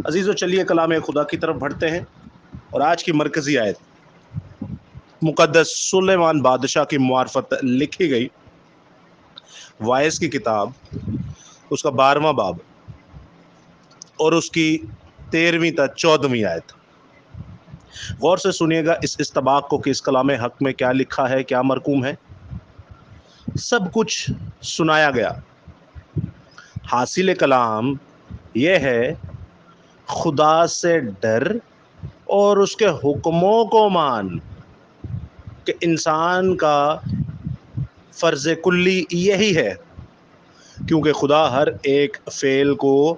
عزیزو چلیے کلام خدا کی طرف بڑھتے ہیں، اور آج کی مرکزی آیت مقدس سلیمان بادشاہ کی معرفت لکھی گئی وائس کی کتاب، اس کا 12واں باب اور اس کی 13ویں تا 14ویں آیت۔ غور سے سنیے گا اس استباق کو کہ اس کلام حق میں کیا لکھا ہے، کیا مرقوم ہے۔ سب کچھ سنایا گیا۔ حاصل کلام یہ ہے خدا سے ڈر اور اس کے حکموں کو مان، کہ انسان کا فرض کلی یہی ہے، کیونکہ خدا ہر ایک فعل کو،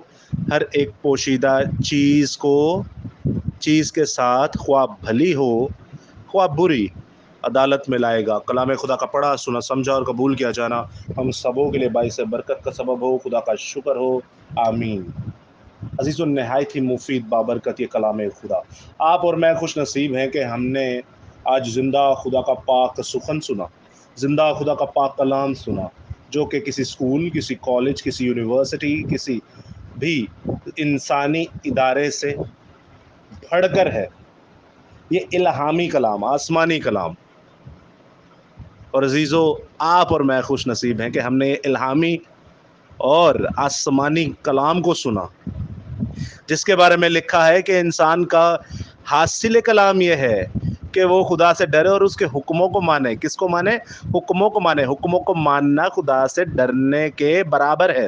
ہر ایک پوشیدہ چیز کے ساتھ، خواہ بھلی ہو خواہ بری، عدالت میں لائے گا۔ کلام خدا کا پڑھا، سنا، سمجھا اور قبول کیا جانا ہم سبوں کے لیے باعث برکت کا سبب ہو۔ خدا کا شکر ہو، آمین۔ عزیزو، نہایت ہی مفید بابرکت یہ کلام خدا۔ آپ اور میں خوش نصیب ہیں کہ ہم نے آج زندہ خدا کا پاک سخن سنا، زندہ خدا کا پاک کلام سنا، جو کہ کسی اسکول، کسی کالج، کسی یونیورسٹی، کسی بھی انسانی ادارے سے بڑھ کر ہے۔ یہ الہامی کلام، آسمانی کلام۔ اور عزیزو، آپ اور میں خوش نصیب ہیں کہ ہم نے یہ الہامی اور آسمانی کلام کو سنا، جس کے بارے میں لکھا ہے کہ انسان کا حاصل کلام یہ ہے کہ وہ خدا سے ڈرے اور اس کے حکموں کو مانے۔ کس کو مانے؟ حکموں کو مانے۔ حکموں کو ماننا خدا سے ڈرنے کے برابر ہے،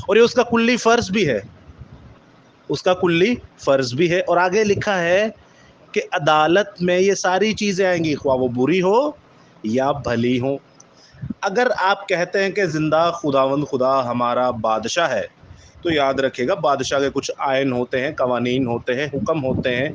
اور یہ اس کا کلی فرض بھی ہے، اس کا کلی فرض بھی ہے۔ اور آگے لکھا ہے کہ عدالت میں یہ ساری چیزیں آئیں گی، خواہ وہ بری ہو یا بھلی ہو۔ اگر آپ کہتے ہیں کہ زندہ خداوند خدا ہمارا بادشاہ ہے، تو یاد رکھیے گا بادشاہ کے کچھ آئین ہوتے ہیں، قوانین ہوتے ہیں، حکم ہوتے ہیں،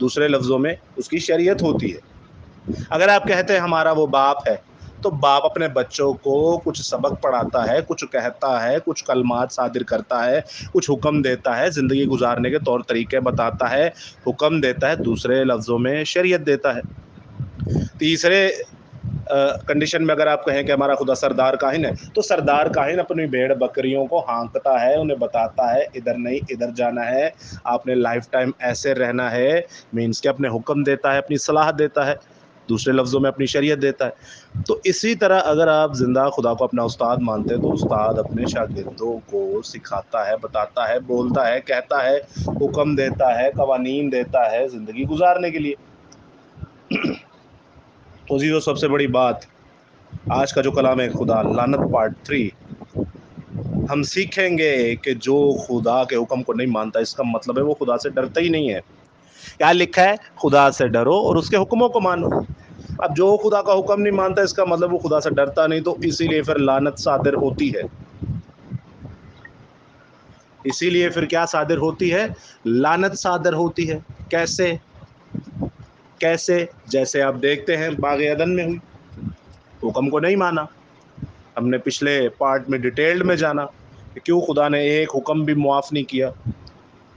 دوسرے لفظوں میں اس کی شریعت ہوتی ہے۔ اگر آپ کہتے ہیں ہمارا وہ باپ ہے، تو باپ اپنے بچوں کو کچھ سبق پڑھاتا ہے، کچھ کہتا ہے، کچھ کلمات صادر کرتا ہے، کچھ حکم دیتا ہے، زندگی گزارنے کے طور طریقے بتاتا ہے، حکم دیتا ہے، دوسرے لفظوں میں شریعت دیتا ہے۔ تیسرے کنڈیشن میں اگر آپ کہیں کہ ہمارا خدا سردار کاہن ہے، تو سردار کاہن اپنی بھیڑ بکریوں کو ہانکتا ہے، انہیں بتاتا ہے ادھر نہیں ادھر جانا ہے، آپ نے لائف ٹائم ایسے رہنا ہے، مینس کہ اپنے حکم دیتا ہے، اپنی صلاح دیتا ہے، دوسرے لفظوں میں اپنی شریعت دیتا ہے۔ تو اسی طرح اگر آپ زندہ خدا کو اپنا استاد مانتے ہیں، تو استاد اپنے شاگردوں کو سکھاتا ہے، بتاتا ہے، بولتا ہے، کہتا ہے، حکم دیتا ہے، قوانین دیتا ہے زندگی گزارنے کے لیے۔ تو عزیزو، سب سے بڑی بات آج کا جو کلام ہے خدا، لعنت پارٹ 3، ہم سیکھیں گے کہ جو خدا کے حکم کو نہیں مانتا، اس کا مطلب ہے وہ خدا سے ڈرتا ہی نہیں ہے۔ کیا لکھا ہے؟ خدا سے ڈرو اور اس کے حکموں کو مانو۔ اب جو خدا کا حکم نہیں مانتا، اس کا مطلب وہ خدا سے ڈرتا نہیں، تو اسی لیے پھر لعنت صادر ہوتی ہے۔ اسی لیے پھر کیا صادر ہوتی ہے؟ لعنت صادر ہوتی ہے۔ کیسے؟ جیسے آپ دیکھتے ہیں باغ عدن میں ہوئی، حکم کو نہیں مانا۔ ہم نے پچھلے پارٹ میں ڈیٹیلڈ میں جانا کہ کیوں خدا نے ایک حکم بھی معاف نہیں کیا،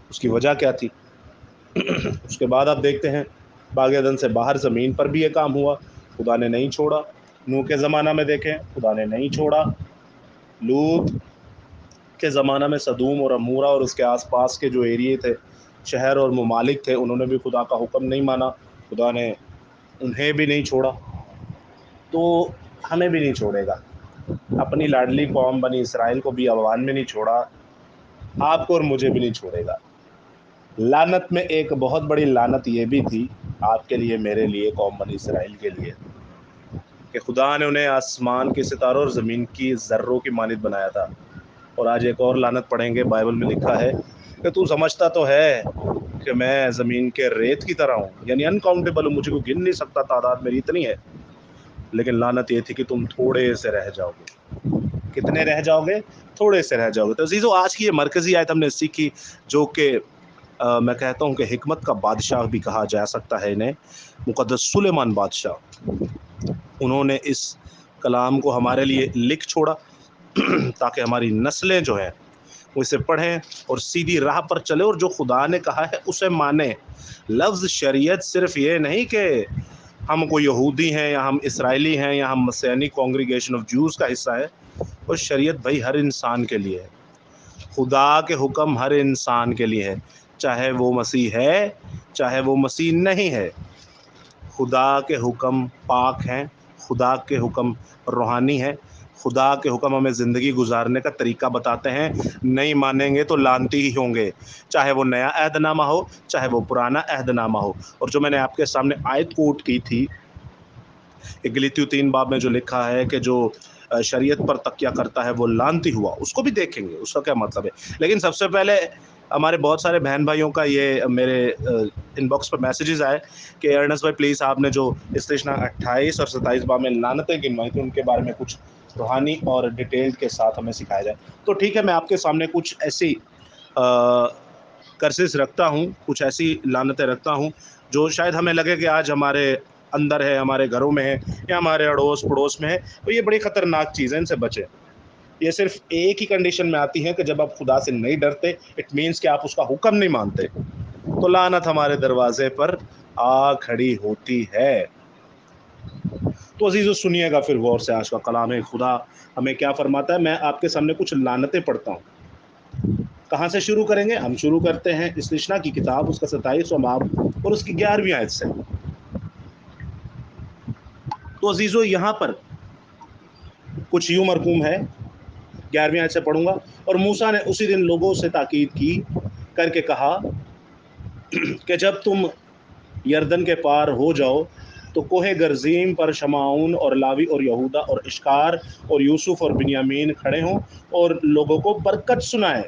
اس کی وجہ کیا تھی۔ اس کے بعد آپ دیکھتے ہیں باغ عدن سے باہر زمین پر بھی یہ کام ہوا، خدا نے نہیں چھوڑا۔ نوح کے زمانہ میں دیکھیں، خدا نے نہیں چھوڑا۔ لوط کے زمانہ میں صدوم اور عمورہ اور اس کے آس پاس کے جو ایریے تھے، شہر اور ممالک تھے، انہوں نے بھی خدا کا حکم نہیں مانا، خدا نے انہیں بھی نہیں چھوڑا۔ تو ہمیں بھی نہیں چھوڑے گا۔ اپنی لاڈلی قوم بنی اسرائیل کو بھی عوان میں نہیں چھوڑا، آپ کو اور مجھے بھی نہیں چھوڑے گا۔ لعنت میں ایک بہت بڑی لعنت یہ بھی تھی، آپ کے لیے، میرے لیے، قوم بنی اسرائیل کے لیے، کہ خدا نے انہیں آسمان کے ستاروں اور زمین کی ذروں کی مانند بنایا تھا۔ اور آج ایک اور لعنت پڑھیں گے، بائبل میں لکھا ہے کہ تو سمجھتا تو ہے کہ میں زمین کے ریت کی طرح ہوں، یعنی انکاؤنٹیبل ہوں، مجھے کو گن نہیں سکتا، تعداد میری اتنی ہے۔ لیکن لعنت یہ تھی کہ تم تھوڑے سے رہ جاؤ گے۔ کتنے رہ جاؤ گے؟ تھوڑے سے رہ جاؤ گے۔ تو عزیزو، آج کی یہ مرکزی آیت ہم نے سیکھی، جو کہ میں کہتا ہوں کہ حکمت کا بادشاہ بھی کہا جا سکتا ہے انہیں، مقدس سلیمان بادشاہ۔ انہوں نے اس کلام کو ہمارے لیے لکھ چھوڑا تاکہ ہماری نسلیں جو ہیں وہ اسے پڑھیں اور سیدھی راہ پر چلے، اور جو خدا نے کہا ہے اسے مانیں۔ لفظ شریعت صرف یہ نہیں کہ ہم کوئی یہودی ہیں یا ہم اسرائیلی ہیں یا ہم مسیحی کانگریگیشن آف جوز کا حصہ ہے، اور شریعت بھائی ہر انسان کے لیے ہے۔ خدا کے حکم ہر انسان کے لیے ہے، چاہے وہ مسیح ہے چاہے وہ مسیح نہیں ہے۔ خدا کے حکم پاک ہیں، خدا کے حکم روحانی ہیں، خدا کے حکم ہمیں زندگی گزارنے کا طریقہ بتاتے ہیں۔ نہیں مانیں گے تو لعنتی ہی ہوں گے، چاہے وہ نیا عہد نامہ ہو چاہے وہ پرانا عہد نامہ ہو۔ اور جو میں نے آپ کے سامنے آیت کوٹ کی تھی، غلاطیوں 3 باب میں جو لکھا ہے کہ جو شریعت پر تکیہ کرتا ہے وہ لعنتی ہوا، اس کو بھی دیکھیں گے اس کا کیا مطلب ہے۔ لیکن سب سے پہلے ہمارے بہت سارے بہن بھائیوں کا یہ میرے ان باکس پر میسیجز آئے کہ ارنس بھائی پلیز آپ نے جو استثنا 28 اور 27 باب میں لعنتیں گنوائی تھی ان کے بارے میں کچھ روحانی اور ڈیٹیل کے ساتھ ہمیں سکھایا جائے۔ تو ٹھیک ہے، میں آپ کے سامنے کچھ ایسی کرسز رکھتا ہوں، کچھ ایسی لعنتیں رکھتا ہوں جو شاید ہمیں لگے کہ آج ہمارے اندر ہے، ہمارے گھروں میں ہے یا ہمارے اڑوس پڑوس میں ہے، تو یہ بڑی خطرناک چیز ہے، ان سے بچیں۔ یہ صرف ایک ہی کنڈیشن میں آتی ہے کہ جب آپ خدا سے نہیں ڈرتے، اٹ مینس کہ آپ اس کا حکم نہیں مانتے، تو لعنت ہمارے دروازے پر آ کھڑی ہوتی ہے۔ تو عزیزو سنیے گا پھر غور سے آج کا کلام خدا ہمیں کیا فرماتا ہے۔ میں آپ کے سامنے کچھ لعنتیں پڑھتا ہوں۔ کہاں سے شروع کریں گے؟ ہم شروع کرتے ہیں استثنا کی کتاب، اس کا 27واں باب اور اس کی 11ویں آیت سے۔ تو عزیزو یہاں پر کچھ یوں مرقوم ہے، 11ویں آیت سے پڑھوں گا۔ اور موسیٰ نے اسی دن لوگوں سے تاکید کی کر کے کہا کہ جب تم یردن کے پار ہو جاؤ تو کوہ گرزیم پر شمعون اور لاوی اور یہودا اور اشکار اور یوسف اور بنیامین کھڑے ہوں اور لوگوں کو برکت سنائیں،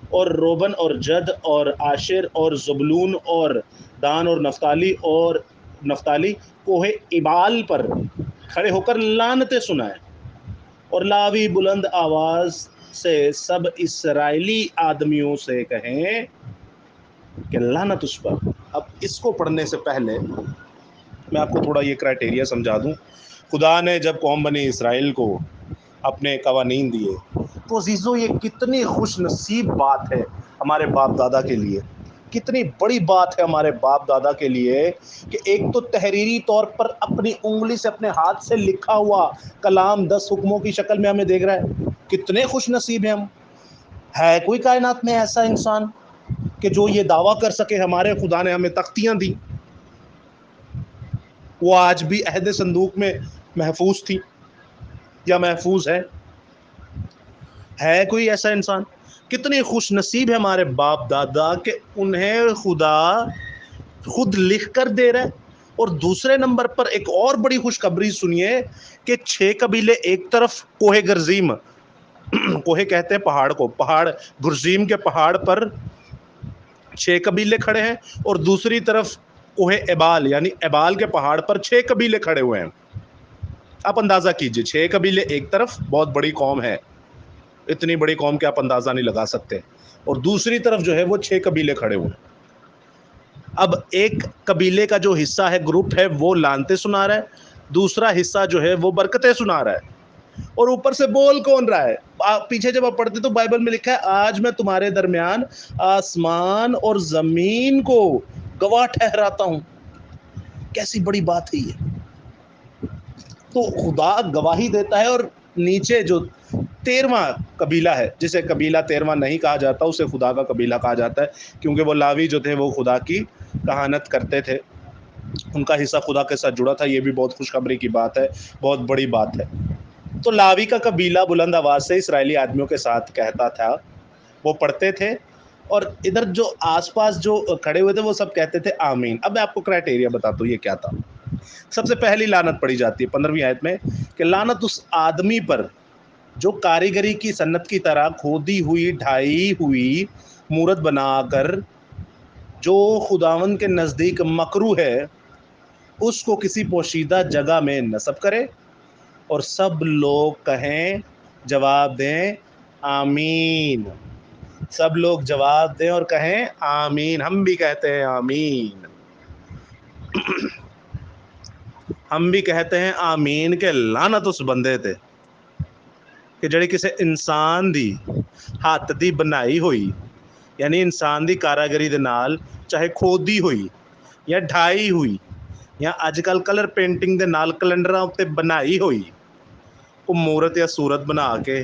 اور روبن اور جد اور عاشر اور زبلون اور دان اور نفتالی کوہ ایبال پر کھڑے ہو کر لعنتیں سنائیں، اور لاوی بلند آواز سے سب اسرائیلی آدمیوں سے کہیں کہ لعنت اس پر۔ اب اس کو پڑھنے سے پہلے میں آپ کو تھوڑا یہ کرائٹیریا سمجھا دوں۔ خدا نے جب قوم بنی اسرائیل کو اپنے قوانین دیے تو عزیزو یہ کتنی خوش نصیب بات ہے ہمارے باپ دادا کے لیے، کتنی بڑی بات ہے ہمارے باپ دادا کے لیے کہ ایک تو تحریری طور پر اپنی انگلی سے اپنے ہاتھ سے لکھا ہوا کلام 10 حکموں کی شکل میں ہمیں دیکھ رہا ہے۔ کتنے خوش نصیب ہیں ہم۔ ہے کوئی کائنات میں ایسا انسان کہ جو یہ دعویٰ کر سکے ہمارے خدا نے ہمیں تختیاں دی، وہ آج بھی عہد صندوق میں محفوظ تھی یا محفوظ ہے کوئی ایسا انسان؟ کتنے خوش نصیب ہے ہمارے باپ دادا کہ انہیں خدا خود لکھ کر دے رہا ہے۔ اور دوسرے نمبر پر ایک اور بڑی خوشخبری سنیے کہ 6 قبیلے ایک طرف کوہ گرزیم، کوہ کہتے ہیں پہاڑ کو، پہاڑ گرزیم کے پہاڑ پر 6 قبیلے کھڑے ہیں، اور دوسری طرف کوہ ایبال یعنی ایبال کے پہاڑ پر 6 قبیلے کھڑے ہوئے ہیں۔ آپ اندازہ کیجئے، 6 قبیلے ایک طرف، بہت بڑی قوم ہے، اتنی بڑی قوم کے آپ اندازہ نہیں لگا سکتے، اور دوسری طرف جو ہے وہ 6 قبیلے کھڑے ہوئے ہیں۔ اب ایک قبیلے کا جو حصہ ہے، گروپ ہے، وہ لعنتیں سنا رہا ہے، دوسرا حصہ جو ہے وہ برکتیں سنا رہا ہے، اور اوپر سے بول کون رہا ہے؟ پیچھے جب آپ پڑھتے تو بائبل میں لکھا ہے آج میں تمہارے درمیان آسمان اور زمین کو گواہ ٹھہراتا ہوں۔ کیسی بڑی بات ہے یہ۔ تو خدا گواہی دیتا ہے، اور نیچے جو 13واں قبیلہ ہے، جسے قبیلہ 13واں نہیں کہا جاتا، اسے خدا کا قبیلہ کہا جاتا ہے، کیونکہ وہ لاوی جو تھے وہ خدا کی کہانت کرتے تھے، ان کا حصہ خدا کے ساتھ جڑا تھا۔ یہ بھی بہت خوشخبری کی بات ہے، بہت بڑی بات ہے۔ تو لاوی کا قبیلہ بلند آواز سے اسرائیلی آدمیوں کے ساتھ کہتا تھا، وہ پڑھتے تھے، اور ادھر جو آس پاس جو کھڑے ہوئے تھے وہ سب کہتے تھے آمین۔ اب میں آپ کو کرائٹیریا بتاتا ہوں یہ کیا تھا۔ سب سے پہلی لعنت پڑھی جاتی ہے 15ویں آیت میں کہ لعنت اس آدمی پر جو کاریگری کی صنعت کی طرح کھودی ہوئی ڈھائی ہوئی مورت بنا کر جو خداوند کے نزدیک مکروہ ہے اس کو کسی پوشیدہ جگہ میں نصب کرے، اور سب لوگ کہیں، جواب دیں آمین۔ سب لوگ جواب دیں اور کہیں آمین۔ ہم بھی کہتے ہیں آمین، ہم بھی کہتے ہیں آمین کہ لعنت اس بندے تے کہ جڑی کسی انسان دی ہاتھ دی بنائی ہوئی، یعنی انسان دی کاراگری دے نال چاہے کھودی ہوئی یا ڈھائی ہوئی یا اج کل کلر پینٹنگ دے نال کیلنڈراں تے بنائی ہوئی کو مورت یا صورت بنا کے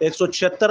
176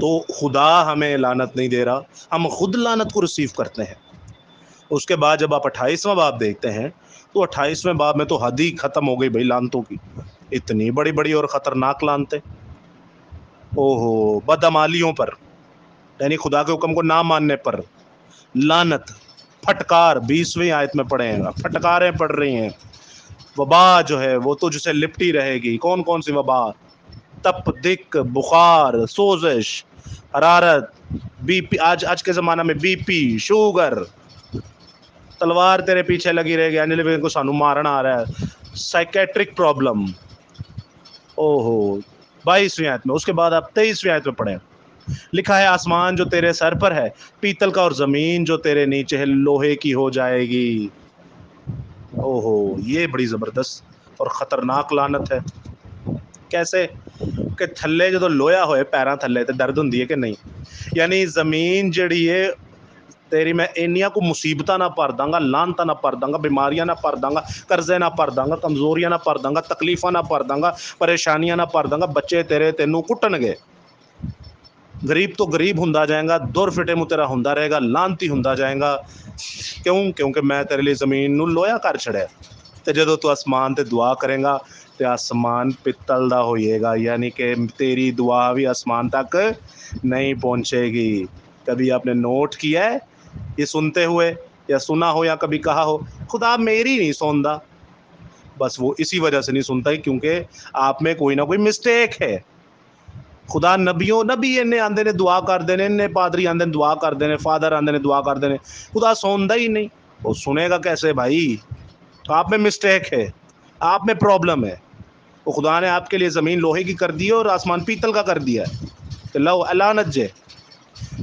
تو خدا ہمیں لعنت نہیں دے رہا، ہم خود لعنت کو ریسیو کرتے ہیں۔ اس کے بعد جب آپ 28واں باب دیکھتے ہیں تو 28ویں باب میں تو حد ہی ختم ہو گئی بھائی لعنتوں کی، اتنی بڑی بڑی اور خطرناک لعنتیں، اوہو، بدعمالیوں پر، یعنی خدا کے حکم کو نہ ماننے پر لعنت، پھٹکار 20ویں آیت میں پڑھے ہیں، پھٹکاریں پڑ رہی ہیں، وبا جو ہے وہ تو جسے لپٹی رہے گی۔ کون کون سی وبا؟ تپ دق، بخار، سوزش، حرارت، بی پی، آج کے زمانہ میں بی پی، شوگر، تلوار تیرے پیچھے لگی رہے گی، انجلی کو سانو مارنا آ رہا ہے، سائکیٹرک پرابلم، اوہو، 22ویں آیت میں۔ اس کے بعد آپ 23ویں آیت میں پڑھیں، لکھا ہے آسمان جو تیرے سر پر ہے پیتل کا، اور زمین جو تیرے نیچے ہے لوہے کی ہو جائے گی۔ اوہو، یہ بڑی زبردست اور خطرناک لعنت ہے۔ کیسے کہ تھلے جو لویا ہوئے پیراں تھلے تے درد ہوندی ہے کہ نہیں، یعنی زمین جڑی ہے تیری میں اینیاں کو مصیبتاں نہ پر داں گا، لعنتاں نہ پر داں گا، بیماریاں نہ پر داں گا، قرضے نہ پر داں گا، کمزوریاں نہ پر داں گا، تکلیفاں نہ پر داں گا، پریشانیاں نہ پر داں گا، بچے تیرے تینوں کٹن گے، غریب تو غریب ہوندا جائے گا، دور فٹے مو تیرا ہوندا رہے گا، لعنتی ہوندا جائے گا۔ کیونکہ میں تیرے لیے زمین نو لویا کر چھڑیا، تے جدو تو آسمان تے دعا کرے گا تے آسمان پتل دا ہوئے گا، یعنی کہ تیری دعا بھی آسمان تک نہیں پہنچے گی۔ کبھی آپ نے نوٹ کیا ہے یہ سنتے ہوئے، یا سنا ہو، یا کبھی کہا ہو خدا میری نہیں سندا؟ بس وہ اسی وجہ سے نہیں سنتا ہی کیونکہ آپ میں کوئی نہ کوئی مسٹیک ہے۔ خدا نبی انہیں آندے نے دعا کر دینے، انہیں پادری آندے نے دعا کر دینے، فادر آندے نے دعا کر دینے، خدا سوندا ہی نہیں، وہ سنے گا کیسے بھائی؟ تو آپ میں مسٹیک ہے، آپ میں پرابلم ہے۔ وہ خدا نے آپ کے لیے زمین لوہے کی کر دی ہے اور آسمان پیتل کا کر دیا ہے، تو لو لعنت جے۔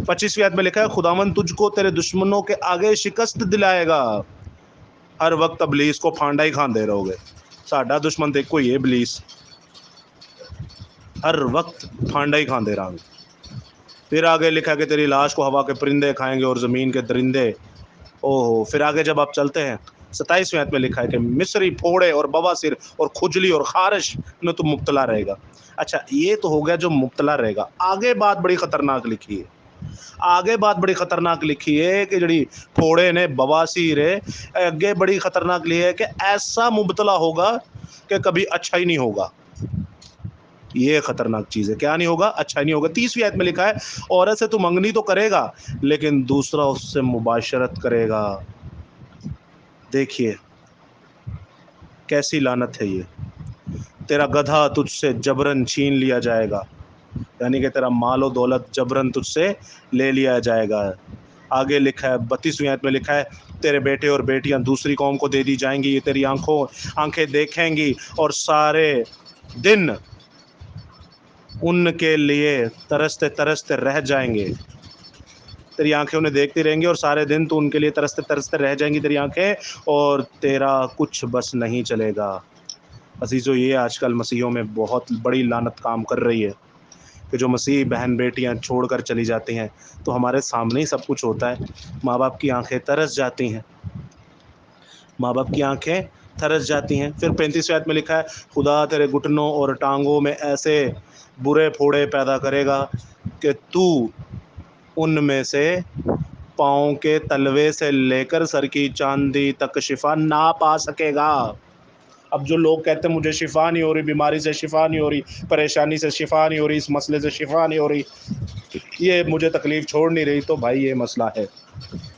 25ویں آیت میں لکھا ہے خداوند تجھ کو تیرے دشمنوں کے آگے شکست دلائے گا۔ ہر وقت ابلیس کو پھانڈا ہی کھاندے رہو گے، ساڈا دشمن تو کوئی ہے ابلیس، ہر وقت پھانڈا ہی کھاندے رہو گے۔ پھر آگے لکھا کہ تیری لاش کو ہوا کے پرندے کھائیں گے اور زمین کے درندے، اوہ۔ پھر آگے جب آپ چلتے ہیں 27ویں آیت میں لکھا ہے کہ مصری پھوڑے اور بواسیر اور کھجلی اور خارش میں تو مبتلا رہے گا۔ اچھا، یہ تو ہو گیا جو مبتلا رہے گا، آگے بات بڑی خطرناک لکھی ہے، آگے بات بڑی خطرناک لکھی ہے کہ جڑی پھوڑے نے، بواسیر ہے، آگے بڑی خطرناک لکھی ہے کہ ایسا مبتلا ہوگا کہ کبھی اچھا ہی نہیں ہوگا۔ یہ خطرناک چیز ہے، کیا نہیں ہوگا؟ اچھا نہیں ہوگا۔ 30ویں آیت میں لکھا ہے عورت سے تو منگنی تو کرے گا لیکن دوسرا اس سے مباشرت کرے گا۔ دیکھیے کیسی لعنت ہے یہ، تیرا گدھا تجھ سے جبرن چھین لیا جائے گا، یعنی کہ تیرا مال و دولت جبرن تجھ سے لے لیا جائے گا۔ آگے لکھا ہے 32ویں آیت میں لکھا ہے تیرے بیٹے اور بیٹیاں دوسری قوم کو دے دی جائیں گی، یہ تیری آنکھیں دیکھیں گی اور سارے دن ان کے لیے ترستے ترستے رہ جائیں گے۔ تیری آنکھیں انہیں دیکھتی رہیں گی اور سارے دن تو ان کے لیے ترستے ترستے رہ جائیں گی تیری آنکھیں، اور تیرا کچھ بس نہیں چلے گا۔ عزیزو، یہ آج کل مسیحوں میں بہت بڑی لعنت کام کر رہی ہے کہ جو مسیح بہن بیٹیاں چھوڑ کر چلی جاتی ہیں تو ہمارے سامنے ہی سب کچھ ہوتا ہے، ماں باپ کی آنکھیں ترس جاتی ہیں، ماں باپ کی آنکھیں ترس جاتی ہیں۔ پھر 35ویں آیت میں لکھا ہے خدا تیرے گھٹنوں اور ٹانگوں میں ایسے برے پھوڑے پیدا کرے گا کہ تو ان میں سے پاؤں کے تلوے سے لے کر سر کی چاندی تک شفا نہ پا سکے گا۔ اب جو لوگ کہتے ہیں مجھے شفا نہیں ہو رہی، بیماری سے شفا نہیں ہو رہی، پریشانی سے شفا نہیں ہو رہی، اس مسئلے سے شفا نہیں ہو رہی، یہ مجھے تکلیف چھوڑ نہیں رہی، تو بھائی یہ مسئلہ ہے،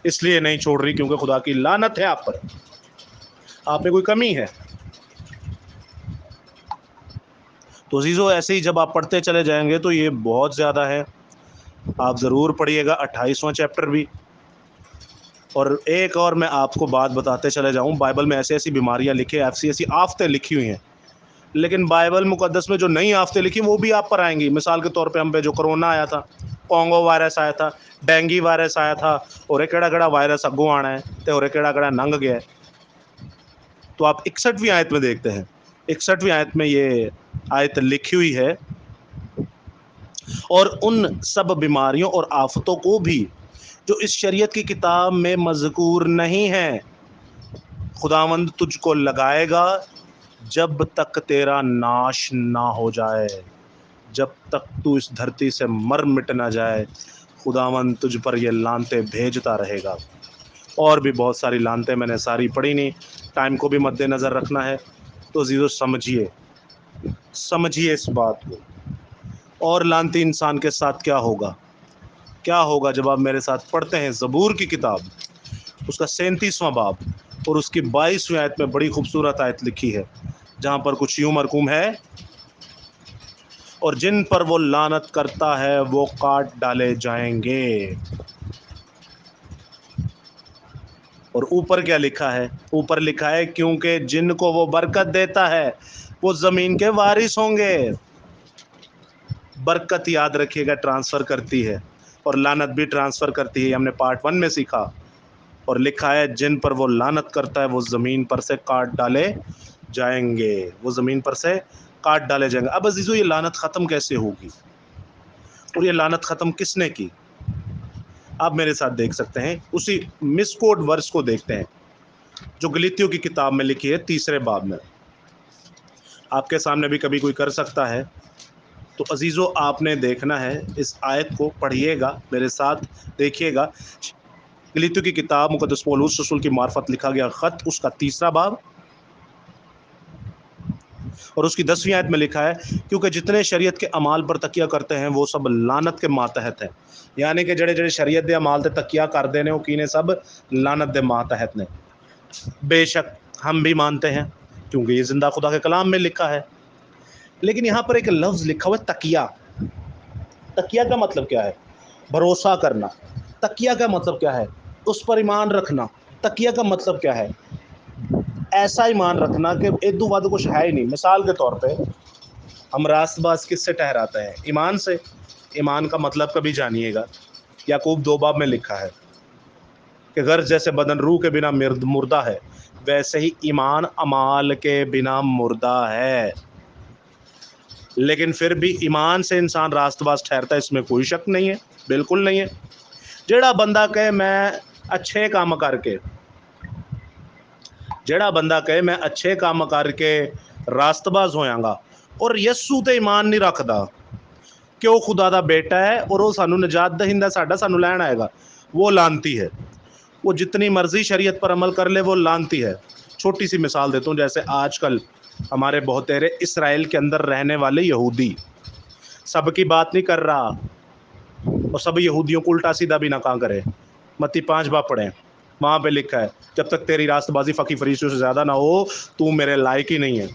اس لیے نہیں چھوڑ رہی کیونکہ خدا کی لعنت ہے آپ پر، آپ میں کوئی کمی ہے۔ تو عزیزو، ایسے ہی جب آپ پڑھتے چلے جائیں گے تو یہ بہت زیادہ ہے، آپ ضرور پڑھیے گا 28واں چیپٹر بھی۔ اور ایک اور میں آپ کو بات بتاتے چلے جاؤں، بائبل میں ایسی ایسی بیماریاں لکھی، ایسی ایسی آفتیں لکھی ہوئی ہیں، لیکن بائبل مقدس میں جو نئی آفتیں لکھی وہ بھی آپ پر آئیں گی۔ مثال کے طور پہ ہم پہ جو کرونا آیا تھا، کونگو وائرس آیا تھا، ڈینگی وائرس آیا تھا، اور کیڑا کیڑا وائرس اگوں آنا ہے تے اور کیڑا کیڑا ننگ گیا ہے۔ تو آپ 61ویں آیت میں دیکھتے ہیں، 61ویں آیت میں یہ آیت لکھی ہوئی ہے، اور ان سب بیماریوں اور آفتوں کو بھی جو اس شریعت کی کتاب میں مذکور نہیں ہیں خداوند تجھ کو لگائے گا جب تک تیرا ناش نہ ہو جائے، جب تک تو اس دھرتی سے مر مٹ نہ جائے خداوند تجھ پر یہ لانتیں بھیجتا رہے گا۔ اور بھی بہت ساری لانتیں، میں نے ساری پڑھی نہیں، ٹائم کو بھی مد نظر رکھنا ہے، تو عزیزو سمجھیے اس بات کو۔ اور لانتی انسان کے ساتھ کیا ہوگا؟ کیا ہوگا جب آپ میرے ساتھ پڑھتے ہیں زبور کی کتاب، اس کا 37واں باب اور اس کی 22ویں آیت میں بڑی خوبصورت آیت لکھی ہے، جہاں پر کچھ یوں مرقوم ہے، اور جن پر وہ لعنت کرتا ہے وہ کاٹ ڈالے جائیں گے۔ اور اوپر کیا لکھا ہے؟ اوپر لکھا ہے کیونکہ جن کو وہ برکت دیتا ہے وہ زمین کے وارث ہوں گے۔ برکت یاد رکھیے گا ٹرانسفر کرتی ہے، اور لعنت بھی ٹرانسفر کرتی ہے، ہم نے پارٹ 1 میں سیکھا۔ اور لکھا ہے جن پر وہ لعنت کرتا ہے وہ زمین پر سے کاٹ ڈالے جائیں گے، وہ زمین پر سے کاٹ ڈالے جائیں گے۔ اب عزیزو یہ لعنت ختم کیسے ہوگی، اور یہ لعنت ختم کس نے کی؟ آپ میرے ساتھ دیکھ سکتے ہیں، اسی مس کوڈ ورس کو دیکھتے ہیں جو گلیتیوں کی کتاب میں لکھی ہے 3 باب میں۔ آپ کے سامنے بھی کبھی کوئی کر سکتا ہے، تو عزیزو آپ نے دیکھنا ہے، اس آیت کو پڑھیے گا میرے ساتھ، دیکھیے گا۔ گلیتیوں کی کتاب مقدس پولس رسول کی معرفت لکھا گیا خط، اس کا 3 باب اور اس کی 10ویں آیت میں لکھا ہے کیونکہ جتنے شریعت کے اعمال پر تکیہ کرتے ہیں وہ سب لعنت کے ماتحت ہیں۔ یعنی کہ جڑے جڑے شریعت دے اعمال تے تکیہ کردے نے وہ کینے سب لعنت دے ماتحت نے۔ بے شک ہم بھی مانتے ہیں کیونکہ یہ زندہ خدا کے کلام میں لکھا ہے، لیکن یہاں پر ایک لفظ لکھا ہوا ہے تکیہ۔ تکیہ کا مطلب کیا ہے؟ بھروسہ کرنا۔ تکیہ کا مطلب کیا ہے؟ اس پر ایمان رکھنا۔ تکیہ کا مطلب کیا ہے؟ ایسا ایمان رکھنا کہ ادو ود کچھ ہے ہی نہیں۔ مثال کے طور پہ ہم راست باز کس سے ٹھہراتے ہیں؟ ایمان سے۔ ایمان کا مطلب کبھی جانیے گا، یعقوب 2 باب میں لکھا ہے کہ غرض جیسے بدن روح کے بنا مردہ ہے ویسے ہی ایمان اعمال کے بنا مردہ ہے، لیکن پھر بھی ایمان سے انسان راست باز ٹھہرتا ہے، اس میں کوئی شک نہیں ہے، بالکل نہیں ہے۔ جیڑا بندہ کہے میں اچھے کام کر کے راست باز ہویاں گا اور یسو تے ایمان نہیں رکھدا کہ وہ خدا دا بیٹا ہے اور وہ سانو نجات دہندہ سانو لین آئے گا، وہ لانتی ہے۔ وہ جتنی مرضی شریعت پر عمل کر لے وہ لانتی ہے۔ چھوٹی سی مثال دیتا ہوں، جیسے آج کل ہمارے بہتیرے اسرائیل کے اندر رہنے والے یہودی، سب کی بات نہیں کر رہا، اور سب یہودیوں کو الٹا سیدھا بھی نہ کہاں کرے۔ متی 5 باب پڑھیں، وہاں پہ لکھا ہے جب تک تیری راست بازی فقی فریسیوں سے زیادہ نہ ہو تو میرے لائق ہی نہیں ہے۔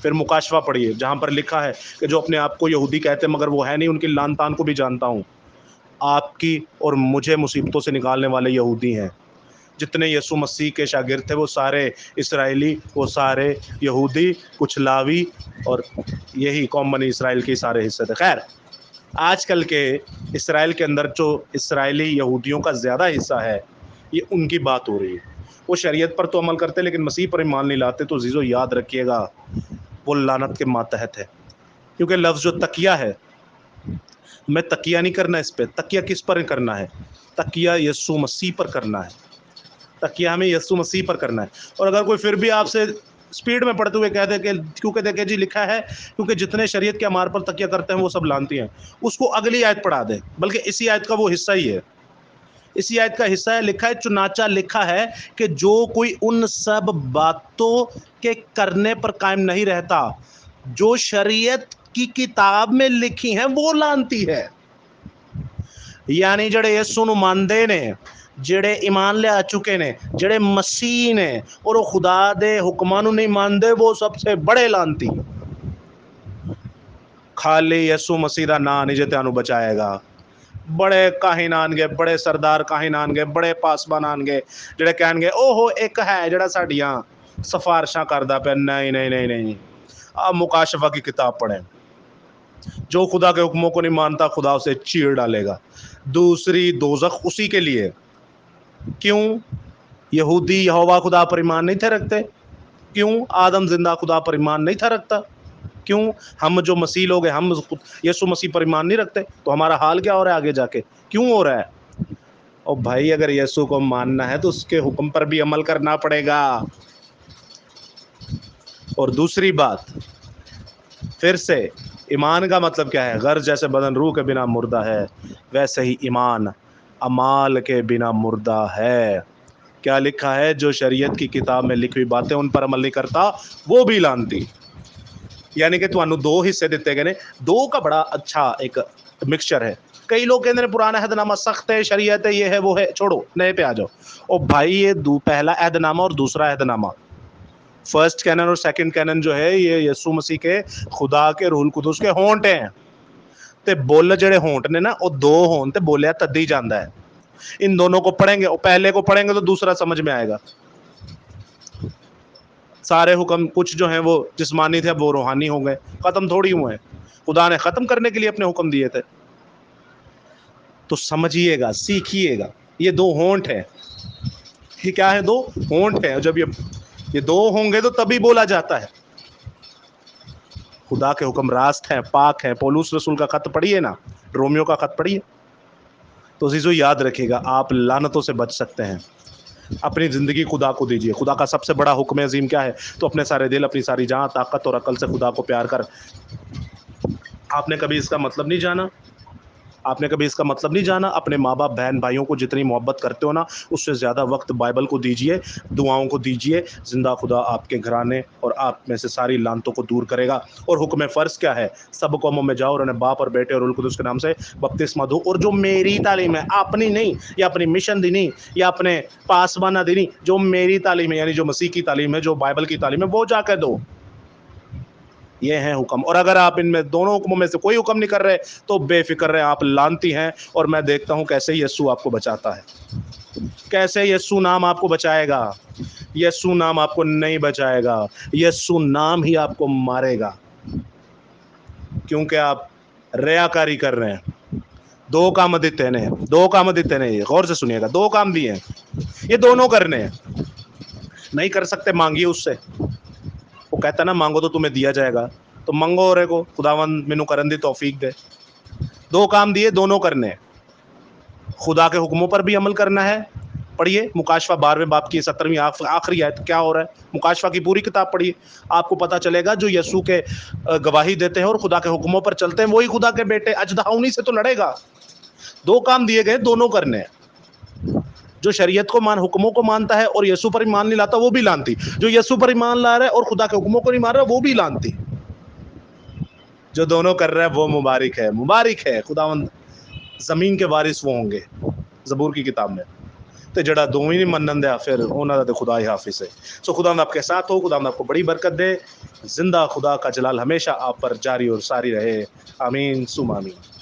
پھر مکاشفہ پڑھیے جہاں پر لکھا ہے کہ جو اپنے آپ کو یہودی کہتے مگر وہ ہے نہیں، ان کی لان تان کو بھی جانتا ہوں۔ آپ کی اور مجھے مصیبتوں سے نکالنے والے یہودی ہیں۔ جتنے یسوع مسیح کے شاگرد تھے وہ سارے اسرائیلی، وہ سارے یہودی، کچھ لاوی، اور یہی قوم بنی اسرائیل کے سارے حصے تھے۔ خیر، آج کل کے اسرائیل کے اندر جو اسرائیلی یہودیوں کا زیادہ حصہ ہے، یہ ان کی بات ہو رہی ہے۔ وہ شریعت پر تو عمل کرتے لیکن مسیح پر ایمان نہیں لاتے، تو عزیزو یاد رکھیے گا وہ لعنت کے ماتحت ہے۔ کیونکہ لفظ جو تکیہ ہے، میں تکیہ نہیں کرنا اس پہ، تکیہ کس پر کرنا ہے؟ تکیہ یسوع مسیح پر کرنا ہے۔ تکیہ ہمیں یسوع مسیح پر کرنا ہے۔ اور اگر کوئی پھر بھی آپ سے سپیڈ میں پڑھتے ہوئے کہہ دے کہ کیونکہ دیکھیں جی لکھا ہے کیونکہ جتنے شریعت کے اعمال پر تکیہ کرتے ہیں وہ سب لعنتی ہیں، اس کو اگلی آیت پڑھا دے، بلکہ اسی آیت کا وہ حصہ ہی ہے، اسی آیت کا حصہ ہے۔ لکھا ہے چنانچہ لکھا ہے کہ جو کوئی ان سب باتوں کے کرنے پر قائم نہیں رہتا جو شریعت کی کتاب میں لکھی ہیں وہ لعنتی ہے۔ یعنی جڑے یسوع نو ماندے نے، جڑے ایمان لے آ چکے نے، جڑے مسیح نے اور وہ خدا دے حکماں نو نہیں ماندے، وہ سب سے بڑے لعنتی۔ خالی یسوع مسیح دا نام نہیں جے تانوں بچائے گا۔ بڑے کاہن آن گے، بڑے سردار کاہن آن گے، بڑے پاسبان آن گے جڑے کہن گے اوہو ایک ہے جڑا ساڈیاں سفارشاں کردا پیا۔ نہیں نہیں نہیں نہیں، آپ مکاشفہ کی کتاب پڑھیں۔ جو خدا کے حکموں کو نہیں مانتا خدا اسے چیڑ ڈالے گا۔ دوسری دوزخ اسی کے لیے۔ کیوں؟ یہودی یہوہ خدا پر ایمان نہیں تھے رکھتے؟ کیوں؟ آدم زندہ خدا پر ایمان نہیں تھا رکھتا؟ کیوں؟ ہم جو مسیح لوگ ہیں، ہم یسوع مسیح پر ایمان نہیں رکھتے، تو ہمارا حال کیا ہو رہا ہے آگے جا کے؟ کیوں ہو رہا ہے؟ اور بھائی اگر یسوع کو ماننا ہے تو اس کے حکم پر بھی عمل کرنا پڑے گا۔ اور دوسری بات، پھر سے ایمان کا مطلب کیا ہے؟ غرض جیسے بدن روح کے بنا مردہ ہے، ویسے ہی ایمان اعمال کے بنا مردہ ہے۔ کیا لکھا ہے؟ جو شریعت کی کتاب میں لکھی ہوئی باتیں ان پر عمل نہیں کرتا وہ بھی لانتی۔ یعنی کہ تمہانوں دو حصے دیتے گئے نے، دو کا بڑا اچھا ایک مکسچر ہے۔ کئی لوگ کہتے ہیں پرانا عہد نامہ سخت ہے، شریعت ہے، یہ ہے وہ ہے، چھوڑو نئے پہ آ جاؤ۔ اور بھائی یہ پہلا عہد نامہ اور دوسرا عہد نامہ، فرسٹ کینن اور سیکنڈ کینن جو ہے، یہ یسوع مسیح کے خدا کے روح القدس کے ہونٹ ہیں۔ تے بول جڑے ہونٹ نے نا وہ دو ہون تے بولیا تدی جاندا ہے۔ ان دونوں کو پڑھیں گے، پہلے کو پڑھیں گے تو دوسرا سمجھ میں آئے گا۔ سارے حکم کچھ جو ہیں وہ جسمانی تھے اب وہ روحانی ہو گئے، ختم تھوڑی ہوئے ہیں، خدا نے ختم کرنے کے لیے اپنے حکم دیے تھے۔ تو سمجھیے گا، سیکھیے گا، یہ دو ہونٹ ہیں۔ یہ کیا ہے؟ دو ہونٹ ہیں۔ جب یہ دو ہوں گے تو تبھی بولا جاتا ہے۔ خدا کے حکم راست ہیں، پاک ہیں۔ پولس رسول کا خط پڑھیے نا، رومیو کا خط پڑھیے تو عزیزو یاد رکھیے گا آپ لعنتوں سے بچ سکتے ہیں۔ اپنی زندگی خدا کو دیجیے۔ خدا کا سب سے بڑا حکم عظیم کیا ہے؟ تو اپنے سارے دل، اپنی ساری جان، طاقت اور عقل سے خدا کو پیار کر۔ آپ نے کبھی اس کا مطلب نہیں جانا؟ آپ نے کبھی اس کا مطلب نہیں جانا؟ اپنے ماں باپ، بہن بھائیوں کو جتنی محبت کرتے ہو نا، اس سے زیادہ وقت بائبل کو دیجیے، دعاؤں کو دیجیے۔ زندہ خدا آپ کے گھرانے اور آپ میں سے ساری لعنتوں کو دور کرے گا۔ اور حکم فرض کیا ہے؟ سب قوموں میں جاؤ اور انہیں باپ اور بیٹے اور روح القدس کے نام سے بپتسمہ دو۔ اور جو میری تعلیم ہے، اپنی نہیں، یا اپنی مشن دی نہیں، یا اپنے پاسبانہ دی نہیں، جو میری تعلیم ہے، یعنی جو مسیح کی تعلیم ہے، جو بائبل کی تعلیم ہے، وہ جا کے دو۔ یہ ہیں حکم۔ اور اگر آپ ان میں دونوں حکموں میں سے کوئی حکم نہیں کر رہے تو بے فکر رہے، آپ لعنتی ہیں۔ اور میں دیکھتا ہوں کیسے یسوع آپ کو بچاتا ہے، کیسے یسوع نام آپ کو بچائے گا۔ یسوع نام آپ کو نہیں بچائے گا، یسوع نام ہی آپ کو مارے گا، کیونکہ آپ ریاکاری کر رہے ہیں۔ دو کام دیتے ہیں، دو کام دیتے ہیں، غور سے سنیے گا، دو کام دیے ہیں، یہ دونوں کرنے ہیں۔ نہیں کر سکتے مانگیے اس سے، وہ کہتا ہے نا مانگو تو تمہیں دیا جائے گا، تو منگو اور کو خداوند مینوں کرن دی توفیق دے۔ دو کام دیے، دونوں کرنے ہیں۔ خدا کے حکموں پر بھی عمل کرنا ہے۔ پڑھیے مکاشفہ 12ویں باب کی 17ویں آخری آیت، کیا ہو رہا ہے؟ مکاشفہ کی پوری کتاب پڑھیے، آپ کو پتا چلے گا جو یسوع کے گواہی دیتے ہیں اور خدا کے حکموں پر چلتے ہیں وہی خدا کے بیٹے۔ اجدہا انہی سے تو لڑے گا۔ دو کام دیے گئے، دونوں کرنے ہیں۔ جو شریعت کو حکموں کو مانتا ہے اور یسوع پر ایمان نہیں لاتا وہ بھی لعنتی، جو یسوع پر ایمان لا رہا ہے اور خدا کے حکموں کو نہیں مان رہا وہ بھی لعنتی۔ جو دونوں کر رہا ہے وہ مبارک ہے، مبارک ہے۔ خداوند زمین کے وارث وہ ہوں گے، زبور کی کتاب میں۔ تے جڑا دوویں نہیں منن دیا پھر انہاں دا تے خدا ہی حافظ ہے۔ سو خداوند آپ کے ساتھ ہو، خداوند آپ کو بڑی برکت دے۔ زندہ خدا کا جلال ہمیشہ آپ پر جاری اور ساری رہے، آمین ثم آمین۔